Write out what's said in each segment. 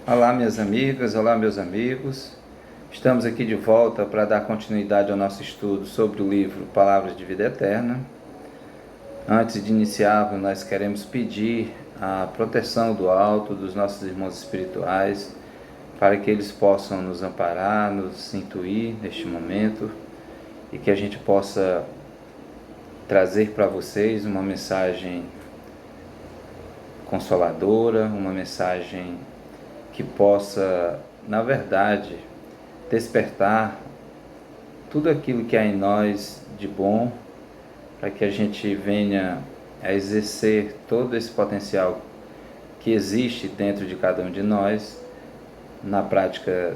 Olá, minhas amigas, olá, meus amigos. Estamos aqui de volta para dar continuidade ao nosso estudo sobre o livro Palavras de Vida Eterna. Antes de iniciarmos, nós queremos pedir a proteção do alto dos nossos irmãos espirituais, para que eles possam nos amparar, nos intuir neste momento e que a gente possa trazer para vocês uma mensagem consoladora, uma mensagem que possa, na verdade, despertar tudo aquilo que há em nós de bom, para que a gente venha a exercer todo esse potencial que existe dentro de cada um de nós, na prática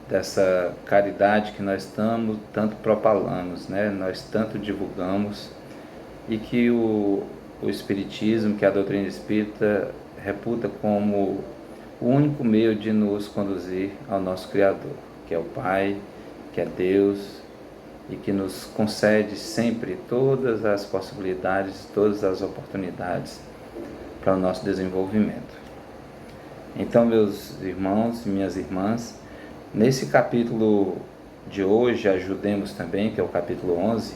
dessa caridade que nós tanto propalamos, né? Nós tanto divulgamos, e que o Espiritismo, que a doutrina espírita reputa como o único meio de nos conduzir ao nosso Criador, que é o Pai, que é Deus, e que nos concede sempre todas as possibilidades, todas as oportunidades para o nosso desenvolvimento. Então, meus irmãos e minhas irmãs, nesse capítulo de hoje, Ajudemos também, que é o capítulo 11,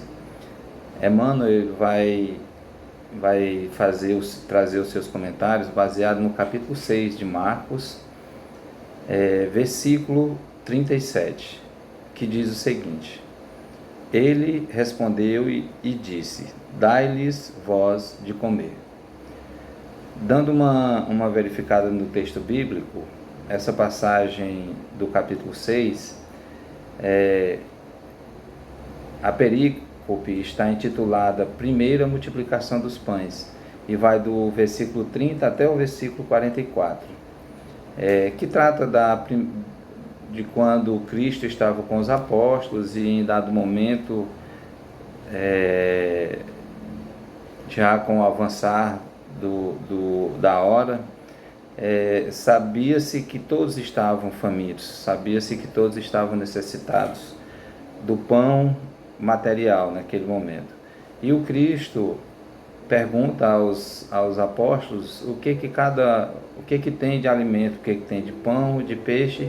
Emmanuel vai trazer os seus comentários baseado no capítulo 6 de Marcos, versículo 37, que diz o seguinte: Ele respondeu e disse: Dai-lhes vós de comer. Dando uma verificada no texto bíblico, essa passagem do capítulo 6, a perícope está intitulada Primeira Multiplicação dos Pães, e vai do versículo 30 até o versículo 44, que trata de quando Cristo estava com os apóstolos e em dado momento, já com o avançar da hora, sabia-se que todos estavam famintos, sabia-se que todos estavam necessitados do pão material naquele momento. E o Cristo pergunta aos apóstolos o que tem de alimento, o que tem de pão, de peixe,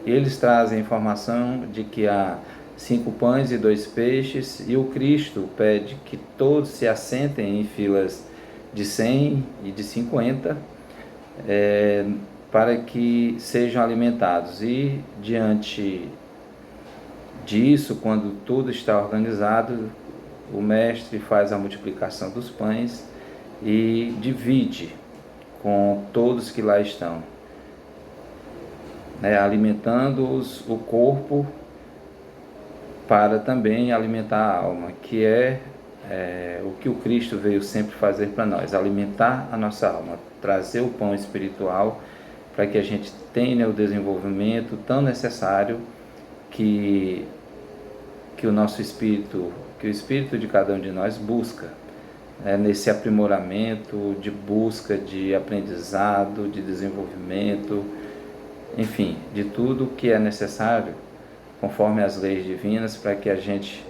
e eles trazem a informação de que há 5 pães e 2 peixes, e o Cristo pede que todos se assentem em filas de 100 e de 50, para que sejam alimentados. E diante disso, quando tudo está organizado, o mestre faz a multiplicação dos pães e divide com todos que lá estão, alimentando-os o corpo, para também alimentar a alma, que é o que o Cristo veio sempre fazer para nós: alimentar a nossa alma, trazer o pão espiritual para que a gente tenha o desenvolvimento tão necessário que o nosso espírito, que o espírito de cada um de nós busca, nesse aprimoramento, de busca de aprendizado, de desenvolvimento, enfim, de tudo que é necessário, conforme as leis divinas, para que a gente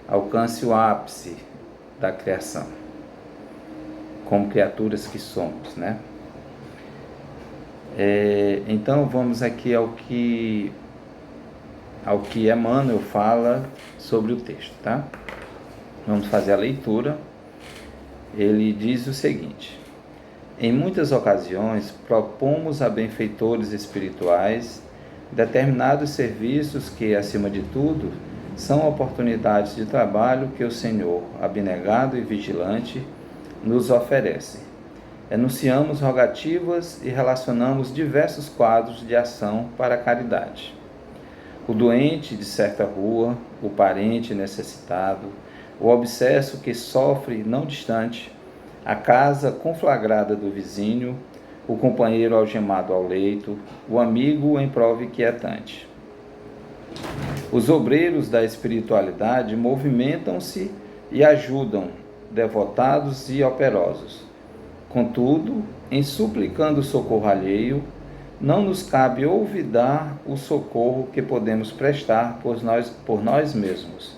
alcance o ápice da criação, como criaturas que somos, né? Então vamos aqui ao que Emmanuel fala sobre o texto, tá? Vamos fazer a leitura. Ele diz o seguinte: em muitas ocasiões propomos a benfeitores espirituais determinados serviços que, acima de tudo, são oportunidades de trabalho que o Senhor, abnegado e vigilante, nos oferece. Enunciamos rogativas e relacionamos diversos quadros de ação para a caridade. O doente de certa rua, o parente necessitado, o obsesso que sofre não distante, a casa conflagrada do vizinho, o companheiro algemado ao leito, o amigo em prova inquietante. Os obreiros da espiritualidade movimentam-se e ajudam, devotados e operosos. Contudo, em suplicando socorro alheio, não nos cabe olvidar o socorro que podemos prestar por nós mesmos.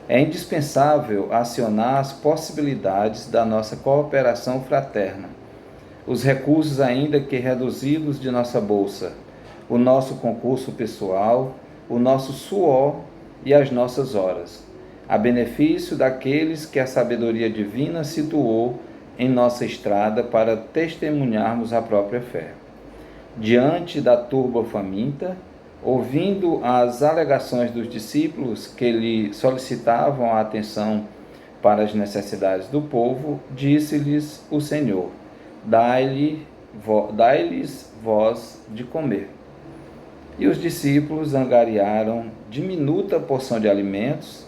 É indispensável acionar as possibilidades da nossa cooperação fraterna, os recursos ainda que reduzidos de nossa bolsa, o nosso concurso pessoal, o nosso suor e as nossas horas, a benefício daqueles que a sabedoria divina situou em nossa estrada para testemunharmos a própria fé. Diante da turba faminta, ouvindo as alegações dos discípulos que lhe solicitavam a atenção para as necessidades do povo, disse-lhes o Senhor: dai-lhes vós de comer. E os discípulos angariaram diminuta porção de alimentos,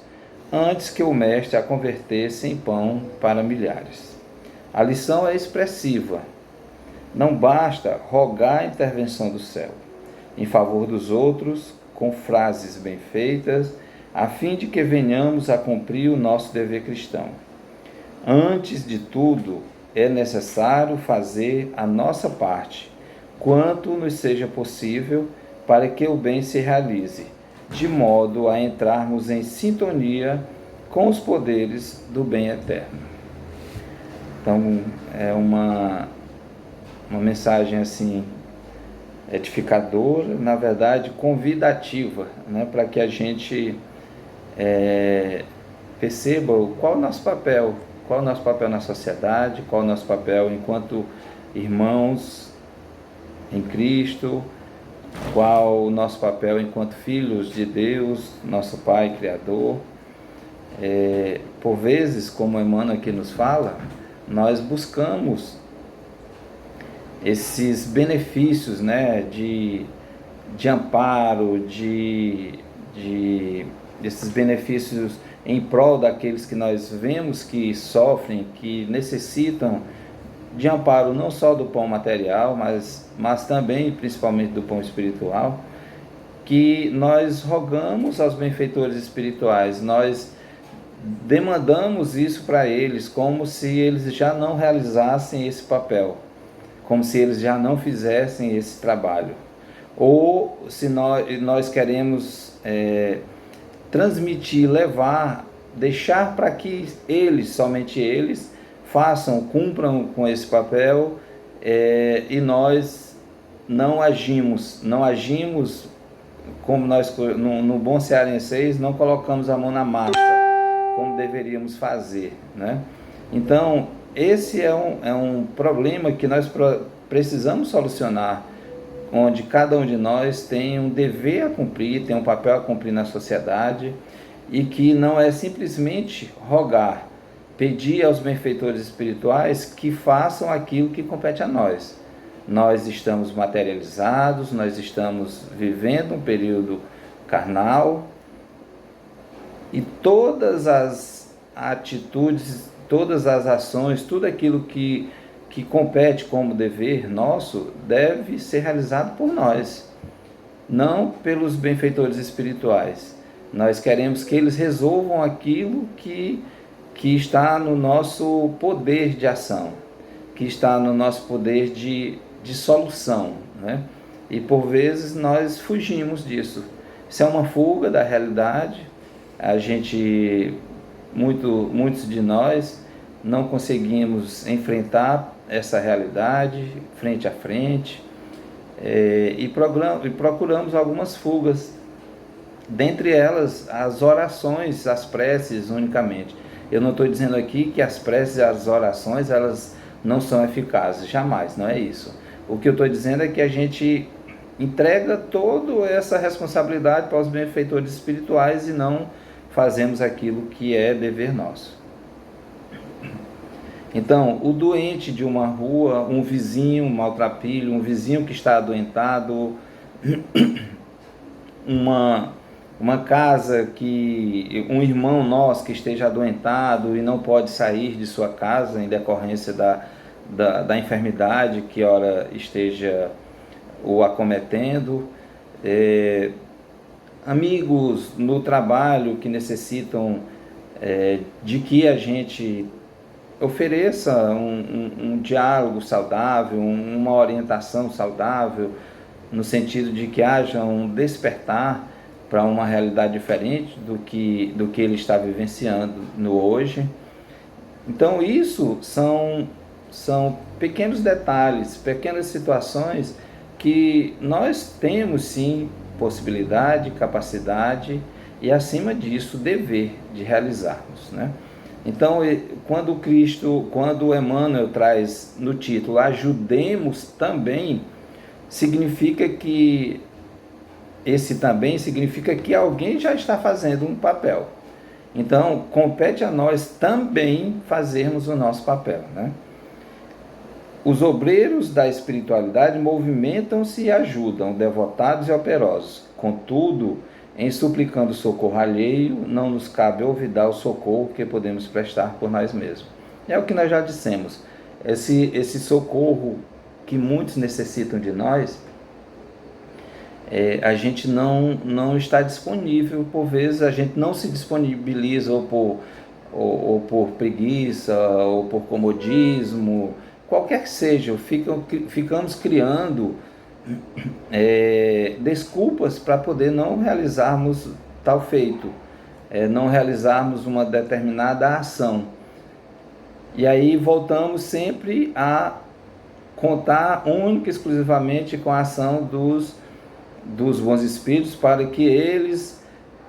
antes que o mestre a convertesse em pão para milhares. A lição é expressiva. Não basta rogar a intervenção do céu em favor dos outros com frases bem feitas, a fim de que venhamos a cumprir o nosso dever cristão. Antes de tudo, é necessário fazer a nossa parte, quanto nos seja possível, para que o bem se realize, de modo a entrarmos em sintonia com os poderes do bem eterno. Então, é uma mensagem assim edificadora, na verdade convidativa, né, para que a gente perceba qual é o nosso papel, na sociedade, qual é o nosso papel enquanto irmãos em Cristo, qual o nosso papel enquanto filhos de Deus, nosso Pai Criador. Por vezes, como Emmanuel aqui nos fala, nós buscamos esses benefícios, né, de amparo, desses benefícios em prol daqueles que nós vemos que sofrem, que necessitam de amparo não só do pão material, mas também e principalmente do pão espiritual, que nós rogamos aos benfeitores espirituais, nós demandamos isso para eles, como se eles já não realizassem esse papel, como se eles já não fizessem esse trabalho. Ou se nós queremos transmitir, levar, deixar para que eles, somente eles, cumpram com esse papel, e nós não agimos como nós, no bom cearenseis, não colocamos a mão na massa, como deveríamos fazer, né? Então, esse é um problema que nós precisamos solucionar, onde cada um de nós tem um dever a cumprir, tem um papel a cumprir na sociedade, e que não é simplesmente rogar, pedir aos benfeitores espirituais que façam aquilo que compete a nós. Nós estamos materializados, nós estamos vivendo um período carnal, e todas as atitudes, todas as ações, tudo aquilo que compete como dever nosso, deve ser realizado por nós, não pelos benfeitores espirituais. Nós queremos que eles resolvam aquilo que está no nosso poder de ação, que está no nosso poder de solução, né? E por vezes nós fugimos disso. Isso é uma fuga da realidade. Muitos de nós não conseguimos enfrentar essa realidade frente a frente, e procuramos algumas fugas, dentre elas as orações, as preces unicamente. Eu não estou dizendo aqui que as preces e as orações elas não são eficazes, jamais, não é isso. O que eu estou dizendo é que a gente entrega toda essa responsabilidade para os benfeitores espirituais e não fazemos aquilo que é dever nosso. Então, o doente de uma rua, um vizinho maltrapilho, um vizinho que está adoentado, uma casa um irmão nosso que esteja adoentado e não pode sair de sua casa em decorrência da enfermidade que ora esteja o acometendo, amigos no trabalho que necessitam de que a gente ofereça um diálogo saudável, uma orientação saudável, no sentido de que haja um despertar para uma realidade diferente do que ele está vivenciando no hoje. Então isso são são pequenos detalhes, pequenas situações que nós temos sim possibilidade, capacidade e, acima disso, dever de realizarmos, né? Então, quando Emmanuel traz no título ajudemos também, significa que alguém já está fazendo um papel. Então, compete a nós também fazermos o nosso papel, né? Os obreiros da espiritualidade movimentam-se e ajudam, devotados e operosos. Contudo, em suplicando socorro alheio, não nos cabe olvidar o socorro que podemos prestar por nós mesmos. É o que nós já dissemos. Esse socorro que muitos necessitam de nós, a gente não está disponível. Por vezes a gente não se disponibiliza ou por preguiça, ou por comodismo, qualquer que seja, ficamos criando desculpas para poder não realizarmos tal feito, não realizarmos uma determinada ação. E aí voltamos sempre a contar única e exclusivamente com a ação dos bons espíritos, para que eles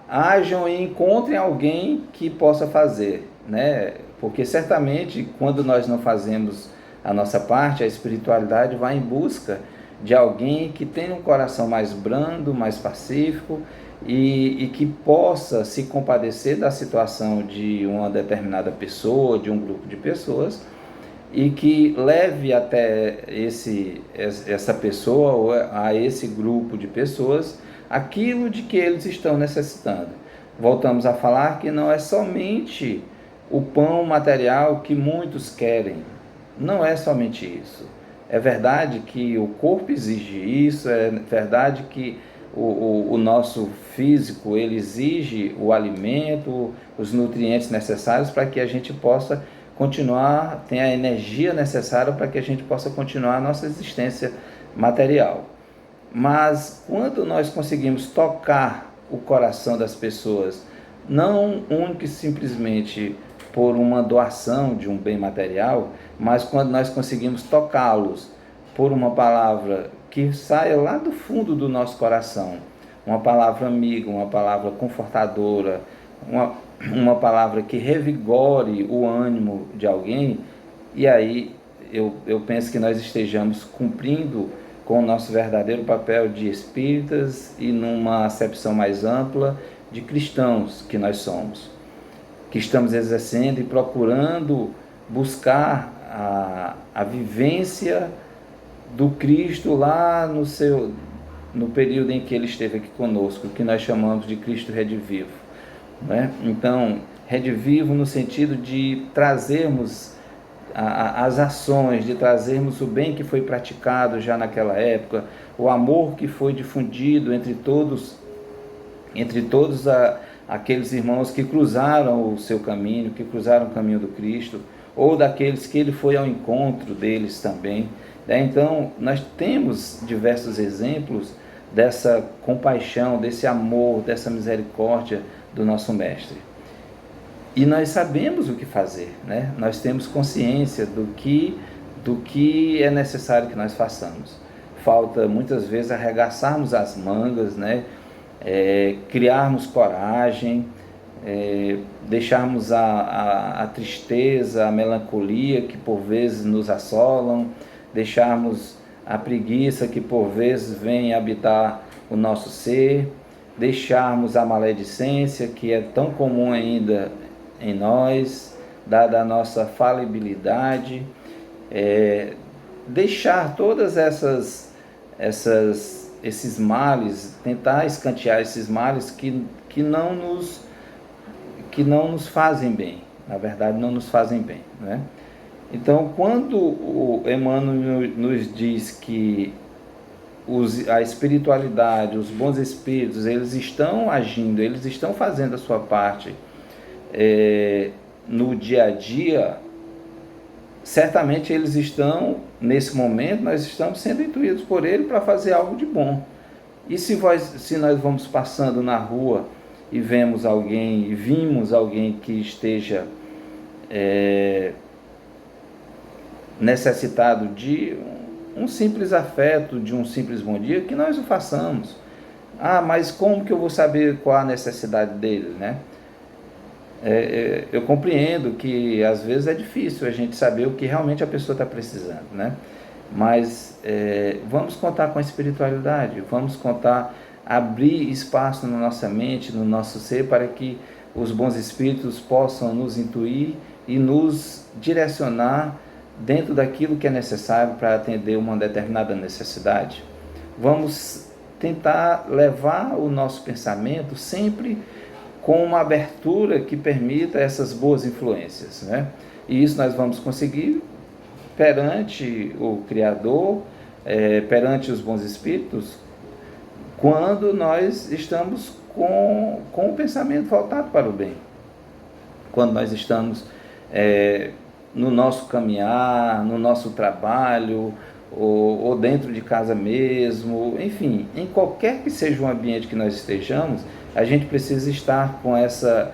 ajam e encontrem alguém que possa fazer, né? Porque certamente quando nós não fazemos a nossa parte, a espiritualidade vai em busca de alguém que tenha um coração mais brando, mais pacífico e que possa se compadecer da situação de uma determinada pessoa, de um grupo de pessoas, e que leve até essa pessoa ou a esse grupo de pessoas aquilo de que eles estão necessitando. Voltamos a falar que não é somente o pão material que muitos querem, não é somente isso. É verdade que o corpo exige isso, é verdade que o nosso físico ele exige o alimento, os nutrientes necessários para que a gente possa continuar, tem a energia necessária para que a gente possa continuar a nossa existência material. Mas quando nós conseguimos tocar o coração das pessoas, não única e simplesmente por uma doação de um bem material, mas quando nós conseguimos tocá-los por uma palavra que saia lá do fundo do nosso coração, uma palavra amiga, uma palavra confortadora, uma palavra que revigore o ânimo de alguém, e aí eu penso que nós estejamos cumprindo com o nosso verdadeiro papel de espíritas e, numa acepção mais ampla, de cristãos que nós somos, que estamos exercendo e procurando buscar a vivência do Cristo lá no período em que ele esteve aqui conosco, que nós chamamos de Cristo Redivivo, né? Então, Redivivo no sentido de trazermos as ações, de trazermos o bem que foi praticado já naquela época, o amor que foi difundido entre todos aqueles irmãos que cruzaram o seu caminho, que cruzaram o caminho do Cristo, ou daqueles que ele foi ao encontro deles também. Então, nós temos diversos exemplos dessa compaixão, desse amor, dessa misericórdia do nosso Mestre. E nós sabemos o que fazer, né? Nós temos consciência do que é necessário que nós façamos. Falta muitas vezes arregaçarmos as mangas, né? Criarmos coragem, deixarmos a tristeza, a melancolia que por vezes nos assolam, deixarmos a preguiça que por vezes vem habitar o nosso ser, deixarmos a maledicência que é tão comum ainda em nós, dada a nossa falibilidade, deixar todas esses males, tentar escantear esses males que não nos fazem bem, na verdade não nos fazem bem, né? Então, quando o Emmanuel nos diz que a espiritualidade, os bons espíritos, eles estão agindo, eles estão fazendo a sua parte no dia a dia, certamente eles estão, nesse momento, nós estamos sendo intuídos por ele para fazer algo de bom. E se nós vamos passando na rua e vimos alguém que esteja necessitado de um simples afeto, de um simples bom dia, que nós o façamos. Ah, mas como que eu vou saber qual a necessidade dele, né? Eu compreendo que às vezes é difícil a gente saber o que realmente a pessoa está precisando, né? Mas vamos contar com a espiritualidade, vamos contar, abrir espaço na nossa mente, no nosso ser, para que os bons espíritos possam nos intuir e nos direcionar dentro daquilo que é necessário para atender uma determinada necessidade. Vamos tentar levar o nosso pensamento sempre com uma abertura que permita essas boas influências, né? E isso nós vamos conseguir perante o Criador, perante os bons espíritos, quando nós estamos com o pensamento voltado para o bem. Quando nós estamos no nosso caminhar, no nosso trabalho, ou dentro de casa mesmo, enfim, em qualquer que seja o ambiente que nós estejamos, a gente precisa estar com essa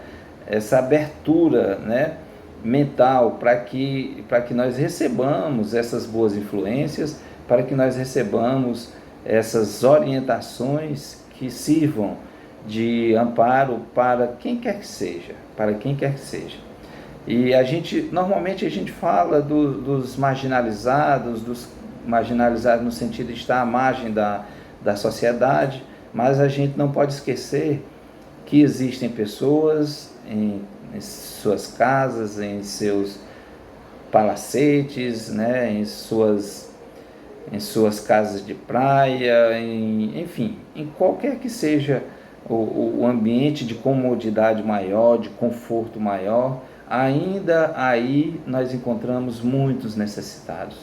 abertura, né, mental, para que nós recebamos essas boas influências, para que nós recebamos essas orientações que sirvam de amparo para quem quer que seja, E normalmente a gente fala dos marginalizados no sentido de estar à margem da sociedade, mas a gente não pode esquecer que existem pessoas em suas casas, em seus palacetes, né, em suas casas de praia, enfim, em qualquer que seja o ambiente de comodidade maior, de conforto maior, ainda aí nós encontramos muitos necessitados.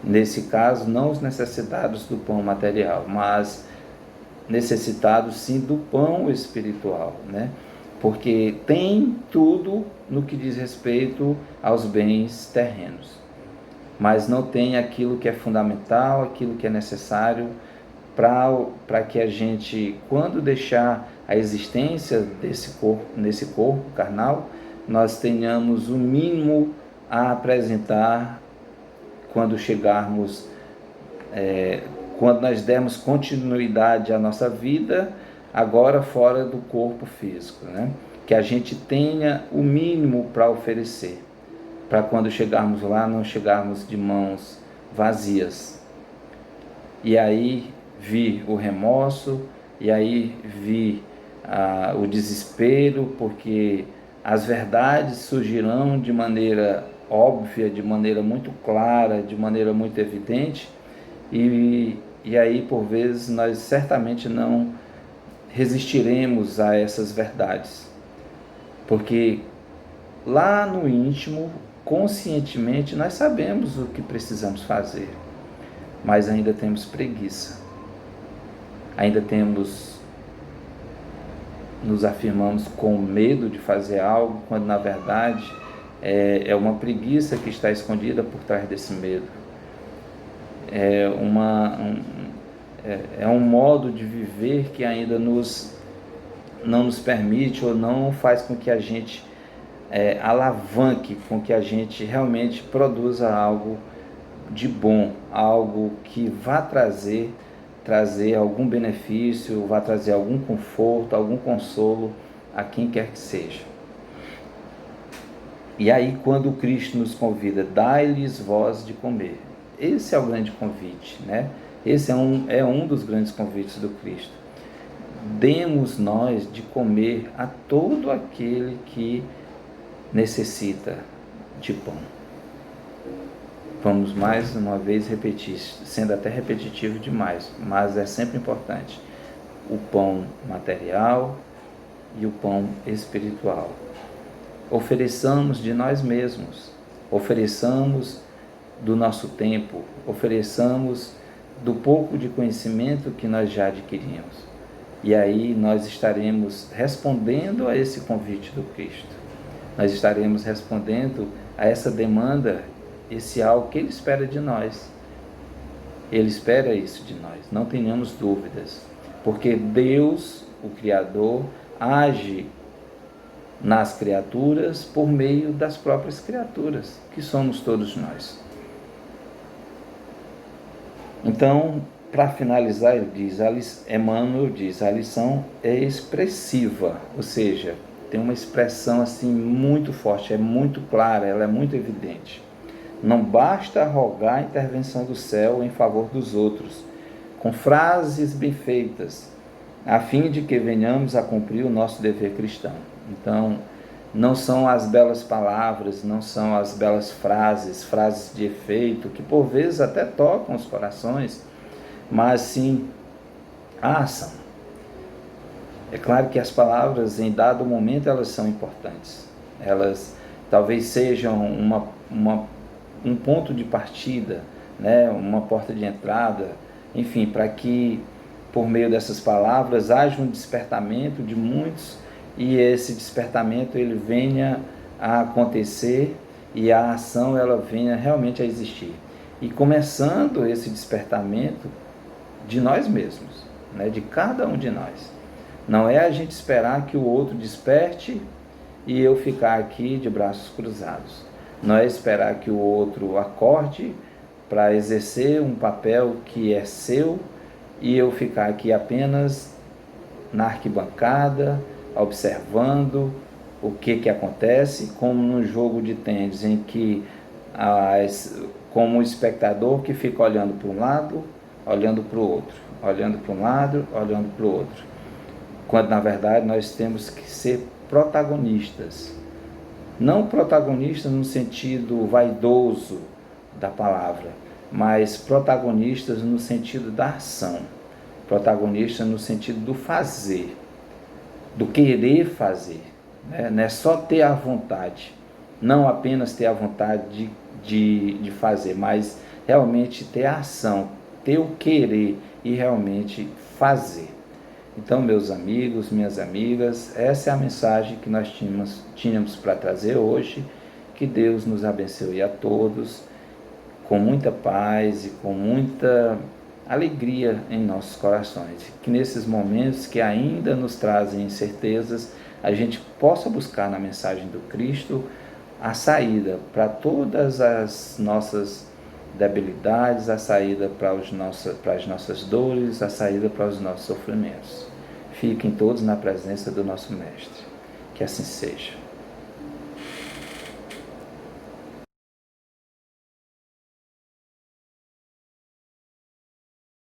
Nesse caso, não os necessitados do pão material, mas necessitados sim do pão espiritual, né? Porque tem tudo no que diz respeito aos bens terrenos, mas não tem aquilo que é fundamental, aquilo que é necessário para que a gente, quando deixar a existência nesse corpo carnal, nós tenhamos o mínimo a apresentar quando chegarmos, quando nós dermos continuidade à nossa vida, agora fora do corpo físico, né? Que a gente tenha o mínimo para oferecer, para quando chegarmos lá, não chegarmos de mãos vazias. E aí vi o remorso, e aí vi o desespero, porque as verdades surgirão de maneira óbvia, de maneira muito clara, de maneira muito evidente, e aí por vezes nós certamente não resistiremos a essas verdades, porque lá no íntimo, conscientemente, nós sabemos o que precisamos fazer, mas ainda temos preguiça, ainda nos afirmamos com medo de fazer algo, quando na verdade é uma preguiça que está escondida por trás desse medo. É um modo de viver que ainda não nos permite ou não faz com que a gente alavanque, com que a gente realmente produza algo de bom, algo que vá trazer algum benefício, vá trazer algum conforto, algum consolo a quem quer que seja. E aí, quando o Cristo nos convida, dai-lhes vós de comer. Esse é o grande convite, né? Esse é um dos grandes convites do Cristo. Demos nós de comer a todo aquele que necessita de pão. Vamos mais uma vez repetir, sendo até repetitivo demais, mas é sempre importante. O pão material e o pão espiritual. Ofereçamos de nós mesmos, ofereçamos do nosso tempo, ofereçamos do pouco de conhecimento que nós já adquirimos. E aí nós estaremos respondendo a esse convite do Cristo. Nós estaremos respondendo a essa demanda, esse algo que Ele espera de nós. Ele espera isso de nós, não tenhamos dúvidas. Porque Deus, o Criador, age nas criaturas por meio das próprias criaturas, que somos todos nós. Então, para finalizar, Emmanuel diz, a lição é expressiva, ou seja, tem uma expressão assim muito forte, é muito clara, ela é muito evidente. Não basta rogar a intervenção do céu em favor dos outros, com frases bem feitas, a fim de que venhamos a cumprir o nosso dever cristão. Então, não são as belas palavras, não são as belas frases de efeito, que por vezes até tocam os corações, mas sim a ação. É claro que as palavras, em dado momento, elas são importantes. Elas talvez sejam um ponto de partida, né? Uma porta de entrada, enfim, para que por meio dessas palavras haja um despertamento de muitos e esse despertamento ele venha a acontecer e a ação ela venha realmente a existir. E começando esse despertamento de nós mesmos, né? De cada um de nós. Não é a gente esperar que o outro desperte e eu ficar aqui de braços cruzados. Não é esperar que o outro acorde para exercer um papel que é seu e eu ficar aqui apenas na arquibancada, observando o que acontece, como no jogo de tênis, em que, como espectador que fica olhando para um lado, olhando para o outro, olhando para um lado, olhando para o outro. Quando, na verdade, nós temos que ser protagonistas. Não protagonistas no sentido vaidoso da palavra, mas protagonistas no sentido da ação. Protagonistas no sentido do fazer, do querer fazer. Né? Não é só ter a vontade, não apenas ter a vontade de fazer, mas realmente ter a ação, ter o querer e realmente fazer. Então, meus amigos, minhas amigas, essa é a mensagem que nós tínhamos para trazer hoje. Que Deus nos abençoe a todos, com muita paz e com muita alegria em nossos corações. Que nesses momentos que ainda nos trazem incertezas, a gente possa buscar na mensagem do Cristo a saída para todas as nossas debilidades, a saída para as nossas dores, a saída para os nossos sofrimentos. Fiquem todos na presença do nosso Mestre. Que assim seja.